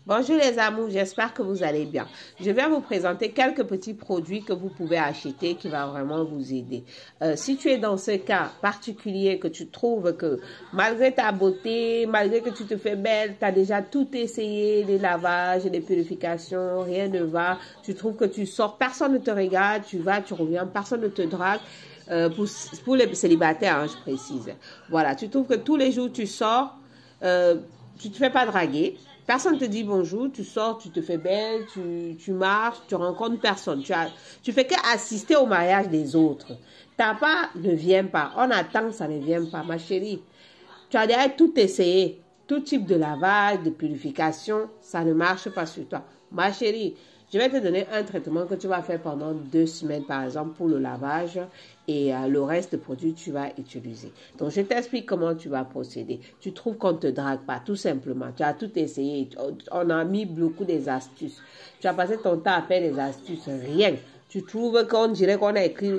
Bonjour les amours, j'espère que vous allez bien. Je vais vous présenter quelques petits produits que vous pouvez acheter qui va vraiment vous aider. Si tu es dans ce cas particulier que tu trouves que malgré ta beauté, malgré que tu te fais belle, tu as déjà tout essayé, les lavages, les purifications, rien ne va, tu trouves que tu sors, personne ne te regarde, tu vas, tu reviens, personne ne te drague. Pour les célibataires, hein, je précise. Voilà, tu trouves que tous les jours tu sors, tu te fais pas draguer. Personne te dit bonjour, tu sors, tu te fais belle, tu marches, tu rencontres personne. Tu fais qu'assister au mariage des autres. Ta part ne vient pas. On attend, ça ne vient pas. Ma chérie, tu as déjà tout essayé. Tout type de lavage, de purification, ça ne marche pas sur toi. Ma chérie, je vais te donner un traitement que tu vas faire pendant 2 semaines, par exemple, pour le lavage et le reste de produits, tu vas utiliser. Donc, je t'explique comment tu vas procéder. Tu trouves qu'on ne te drague pas, tout simplement. Tu as tout essayé. On a mis beaucoup des astuces. Tu as passé ton temps à faire des astuces, rien. Tu trouves qu'on dirait qu'on a écrit,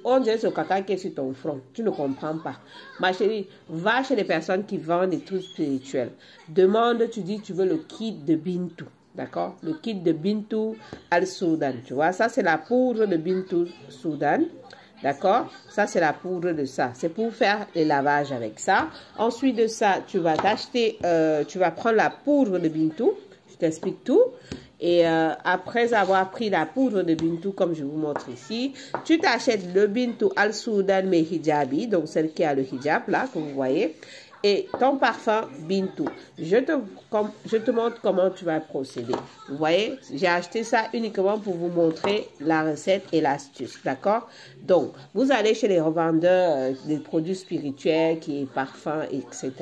on dirait ce caca qui est sur ton front. Tu ne comprends pas. Ma chérie, va chez les personnes qui vendent des trucs spirituels. Demande, tu dis, tu veux le kit de Bintou. D'accord? Le kit de Bintou al-Soudan. Tu vois, ça c'est la poudre de Bintou Soudan. D'accord? Ça c'est la poudre de ça. C'est pour faire les lavages avec ça. Ensuite de ça, tu vas t'acheter, tu vas prendre la poudre de Bintou. Je t'explique tout. Et après avoir pris la poudre de Bintou, comme je vous montre ici, tu t'achètes le Bintou al-Soudan mais hijabi, donc celle qui a le hijab là, que vous voyez. Et ton parfum Bintou. Je te montre comment tu vas procéder. Vous voyez, j'ai acheté ça uniquement pour vous montrer la recette et l'astuce. D'accord? Donc, vous allez chez les revendeurs des produits spirituels, qui est parfum, etc.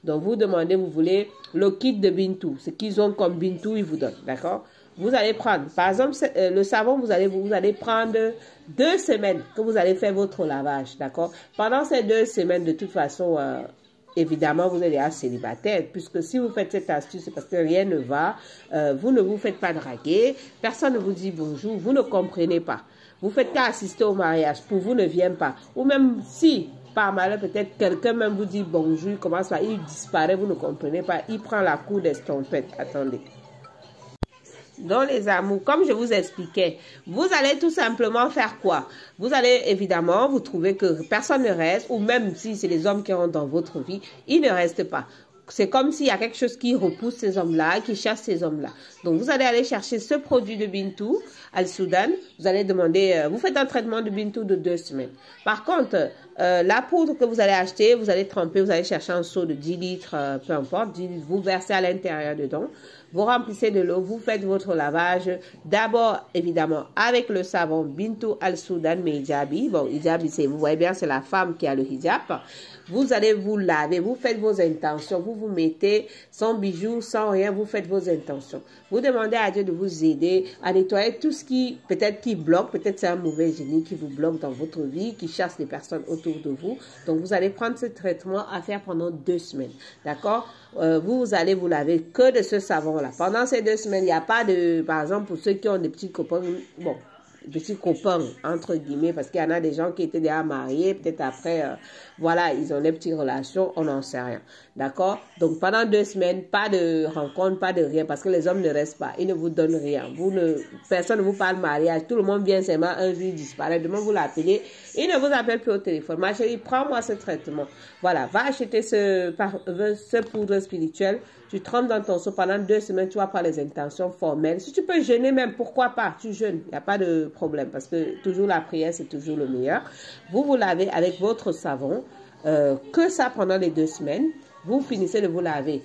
Donc, vous demandez, vous voulez le kit de Bintou. Ce qu'ils ont comme Bintou, ils vous donnent. D'accord? Vous allez prendre, par exemple, le savon, vous allez prendre 2 semaines que vous allez faire votre lavage. D'accord? Pendant ces 2 semaines, de toute façon, évidemment, vous êtes déjà célibataire, puisque si vous faites cette astuce, c'est parce que rien ne va, vous ne vous faites pas draguer, personne ne vous dit bonjour, vous ne comprenez pas. Vous faites qu'à assister au mariage, pour vous ne vient pas. Ou même si, par malheur, peut-être quelqu'un même vous dit bonjour, il commence à, il disparaît, vous ne comprenez pas, il prend la cour d'estompette. Attendez. Dans les amours, comme je vous expliquais, vous allez tout simplement faire quoi? Vous allez évidemment vous trouver que personne ne reste, ou même si c'est les hommes qui rentrent dans votre vie, ils ne restent pas. C'est comme s'il y a quelque chose qui repousse ces hommes-là, qui chasse ces hommes-là. Donc, vous allez aller chercher ce produit de Bintou al-Soudan. Vous allez demander, vous faites un traitement de Bintou de 2 semaines. Par contre, la poudre que vous allez acheter, vous allez tremper, vous allez chercher un seau de 10 litres, peu importe, 10 litres, vous versez à l'intérieur dedans. Vous remplissez de l'eau, vous faites votre lavage. D'abord, évidemment, avec le savon Bintou al-Soudan, mais hijabi. Bon, hijabi, vous voyez bien, c'est la femme qui a le hijab. Vous allez vous laver, vous faites vos intentions, vous vous mettez sans bijoux, sans rien, vous faites vos intentions. Vous demandez à Dieu de vous aider à nettoyer tout ce qui, peut-être qui bloque, peut-être c'est un mauvais génie qui vous bloque dans votre vie, qui chasse les personnes autour de vous. Donc, vous allez prendre ce traitement à faire pendant 2 semaines. D'accord? Vous allez vous laver que de ce savon-là. Pendant ces 2 semaines, il n'y a pas de, par exemple, pour ceux qui ont des petits copains, bon, petits copains, entre guillemets, parce qu'il y en a des gens qui étaient déjà mariés, peut-être après, voilà, ils ont des petites relations, on n'en sait rien. D'accord? Donc, pendant 2 semaines, pas de rencontre, pas de rien, parce que les hommes ne restent pas, ils ne vous donnent rien. Personne ne vous parle mariage, tout le monde vient seulement un jour, il disparaît, demain vous l'appelez, il ne vous appelle plus au téléphone. Ma chérie, prends-moi ce traitement. Voilà, va acheter ce poudre spirituel. Tu trempes dans ton seau pendant 2 semaines, tu vas prendre les intentions formelles. Si tu peux jeûner même, pourquoi pas? Tu jeûnes, il n'y a pas de problème parce que toujours la prière, c'est toujours le meilleur. Vous vous lavez avec votre savon, que ça pendant les 2 semaines. Vous finissez de vous laver.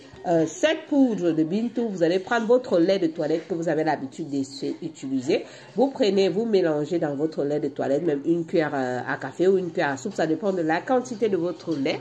Cette poudre de Bintou, vous allez prendre votre lait de toilette que vous avez l'habitude d'utiliser. Vous prenez, vous mélangez dans votre lait de toilette, même une cuillère à café ou une cuillère à soupe, ça dépend de la quantité de votre lait.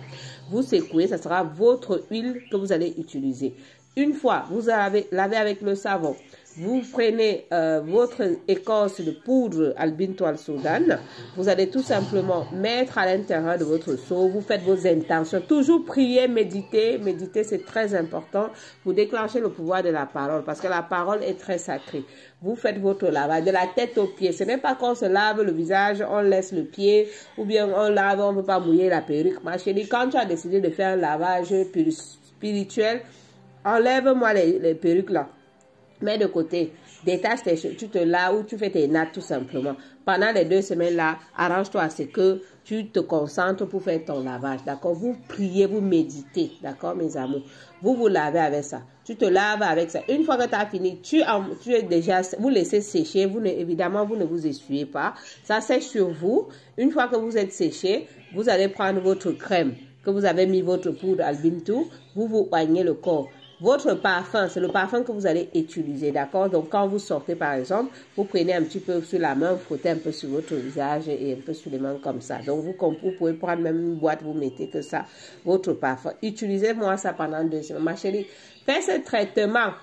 Vous secouez, ça sera votre huile que vous allez utiliser. Une fois, vous lavez avec le savon. Vous prenez votre écorce de poudre al-Bintou al-Soudan. Vous allez tout simplement mettre à l'intérieur de votre seau. Vous faites vos intentions. Toujours prier, méditer. Méditer, c'est très important pour déclencher le pouvoir de la parole. Parce que la parole est très sacrée. Vous faites votre lavage de la tête aux pieds. Ce n'est pas qu'on se lave le visage, on laisse le pied. Ou bien on lave, on ne peut pas mouiller la perruque. Ma chérie, quand tu as décidé de faire un lavage spirituel, enlève-moi les perruques là. Mets de côté, détache tes cheveux, tu te laves ou tu fais tes nattes tout simplement. Pendant les 2 semaines là, arrange-toi à ce que tu te concentres pour faire ton lavage, d'accord? Vous priez, vous méditez, d'accord mes amours? Vous lavez avec ça. Tu te laves avec ça. Une fois que tu as fini, tu es déjà, vous laissez sécher. Évidemment, vous ne vous essuyez pas. Ça sèche sur vous. Une fois que vous êtes séché, vous allez prendre votre crème, que vous avez mis votre poudre Albintou. Vous oignez le corps. Votre parfum, c'est le parfum que vous allez utiliser, d'accord? Donc, quand vous sortez, par exemple, vous prenez un petit peu sur la main, vous frottez un peu sur votre visage et un peu sur les mains comme ça. Donc, vous pouvez prendre même une boîte, vous mettez que ça, votre parfum. Utilisez-moi ça pendant 2 semaines. Ma chérie, faites ce traitement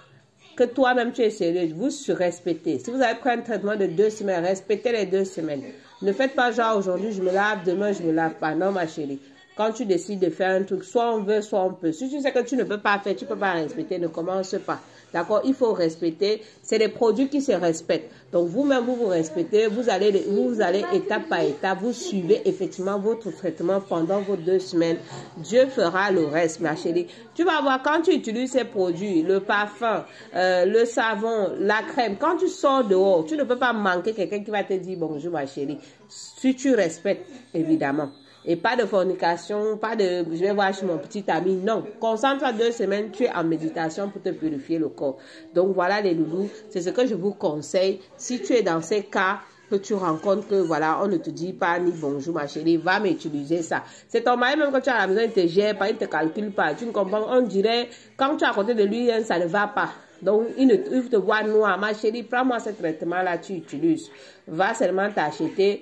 que toi-même tu es sérieuse, vous surrespectez. Si vous avez pris un traitement de 2 semaines, respectez les 2 semaines. Ne faites pas genre aujourd'hui, je me lave, demain, je me lave pas. Non, ma chérie. Quand tu décides de faire un truc, soit on veut, soit on peut. Si tu sais que tu ne peux pas faire, tu ne peux pas respecter, ne commence pas. D'accord? Il faut respecter. C'est des produits qui se respectent. Donc, vous-même, vous vous respectez. Vous allez étape par étape. Vous suivez effectivement votre traitement pendant vos 2 semaines. Dieu fera le reste, ma chérie. Tu vas voir, quand tu utilises ces produits, le parfum, le savon, la crème, quand tu sors dehors, tu ne peux pas manquer quelqu'un qui va te dire bonjour, ma chérie. Si tu respectes, évidemment. Et pas de fornication, pas de je vais voir chez mon petit ami. Non, concentre-toi 2 semaines, tu es en méditation pour te purifier le corps. Donc voilà les loulous, c'est ce que je vous conseille. Si tu es dans ces cas que tu rencontres, que voilà, on ne te dit pas ni bonjour ma chérie, va m'utiliser ça. C'est ton mari même quand tu es à la maison, il te gère pas, il ne te calcule pas. Tu ne comprends, on dirait, quand tu es à côté de lui, ça ne va pas. Donc, il te voit noir. Ma chérie, prends-moi ce traitement-là, tu utilises. Va seulement t'acheter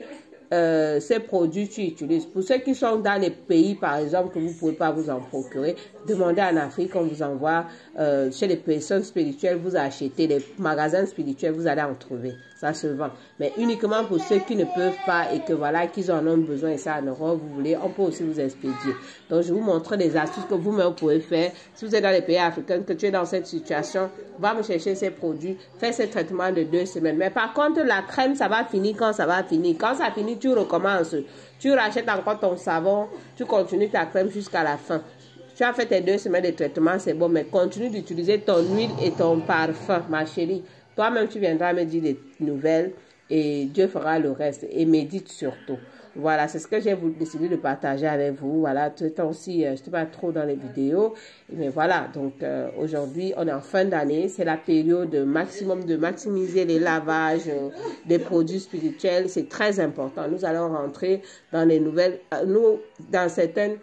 ces produits tu utilises. Pour ceux qui sont dans les pays, par exemple, que vous ne pouvez pas vous en procurer, demandez en Afrique, on vous envoie chez les personnes spirituelles, vous achetez, les magasins spirituels, vous allez en trouver. Ça se vend. Mais uniquement pour ceux qui ne peuvent pas et que voilà, qu'ils en ont besoin et ça en Europe, vous voulez, on peut aussi vous expédier. Donc, je vous montre des astuces que vous-même pouvez faire. Si vous êtes dans les pays africains, que tu es dans cette situation, va me chercher ces produits, fais ce traitement de 2 semaines. Mais par contre, la crème, ça va finir quand ça va finir. Quand ça finit, tu recommences. Tu rachètes encore ton savon, tu continues ta crème jusqu'à la fin. Tu as fait tes 2 semaines de traitement, c'est bon, mais continue d'utiliser ton huile et ton parfum, ma chérie. Toi-même, tu viendras me dire des nouvelles et Dieu fera le reste. Et médite surtout. Voilà, c'est ce que j'ai décidé de partager avec vous. Voilà, tout le temps aussi, je ne suis pas trop dans les vidéos. Mais voilà, donc aujourd'hui, on est en fin d'année. C'est la période maximum de maximiser les lavages des produits spirituels. C'est très important. Nous allons rentrer dans les nouvelles... nous, dans certaines...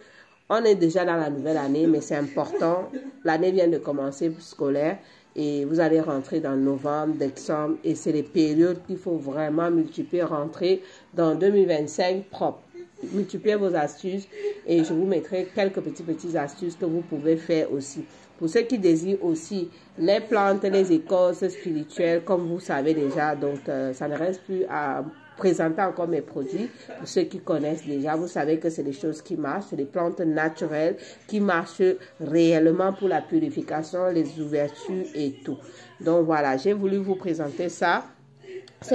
On est déjà dans la nouvelle année, mais c'est important. L'année vient de commencer scolaire. Et vous allez rentrer dans novembre, décembre. Et c'est les périodes qu'il faut vraiment multiplier, rentrer dans 2025 propre. Multipliez vos astuces et je vous mettrai quelques petites astuces que vous pouvez faire aussi. Pour ceux qui désirent aussi les plantes, les écorces spirituelles, comme vous savez déjà, donc ça ne reste plus à présenter encore mes produits. Pour ceux qui connaissent déjà, vous savez que c'est des choses qui marchent, c'est des plantes naturelles qui marchent réellement pour la purification, les ouvertures et tout. Donc voilà, j'ai voulu vous présenter ça.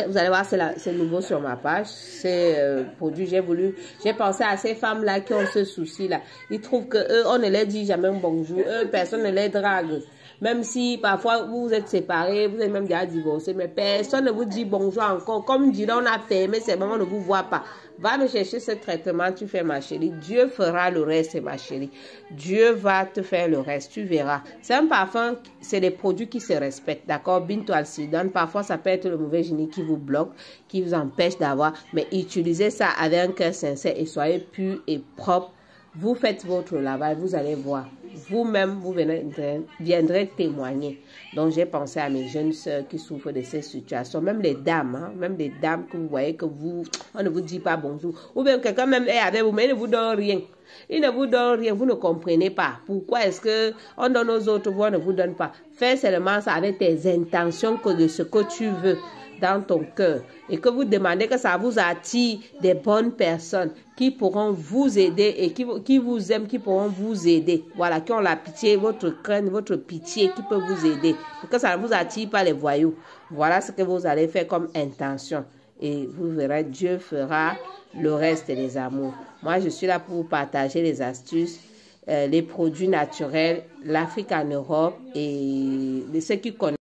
Vous allez voir, c'est nouveau sur ma page. C'est produit, j'ai pensé à ces femmes-là qui ont ce souci-là. Ils trouvent que eux, on ne les dit jamais bonjour. Eux, personne ne les drague. Même si parfois vous êtes séparés, vous êtes même déjà divorcés, mais personne ne vous dit bonjour encore. Comme dirait, on a fermé, c'est bon, on ne vous voit pas. Va me chercher ce traitement, tu fais ma chérie. Dieu fera le reste, ma chérie. Dieu va te faire le reste, tu verras. C'est un parfum, c'est des produits qui se respectent, d'accord? Bintou Alcidone, parfois ça peut être le mauvais génie qui vous bloque, qui vous empêche d'avoir. Mais utilisez ça avec un cœur sincère et soyez pur et propre. Vous faites votre lavage, vous allez voir. Vous-même, vous viendrez témoigner. Donc, j'ai pensé à mes jeunes sœurs qui souffrent de ces situations. Même les dames, hein, même les dames que vous voyez que on ne vous dit pas bonjour. Ou bien quelqu'un même est avec vous, mais il ne vous donne rien. Il ne vous donne rien, vous ne comprenez pas. Pourquoi est-ce qu'on donne aux autres, vous, on ne vous donne pas? Fais seulement ça avec tes intentions que de ce que tu veux dans ton cœur et que vous demandez que ça vous attire des bonnes personnes qui pourront vous aider et qui vous aiment, qui pourront vous aider. Voilà, qui ont la pitié, votre crainte, votre pitié, qui peut vous aider. Pour que ça ne vous attire pas les voyous. Voilà ce que vous allez faire comme intention. Et vous verrez, Dieu fera le reste des amours. Moi, je suis là pour vous partager les astuces, les produits naturels, l'Afrique en Europe et ceux qui connaissent.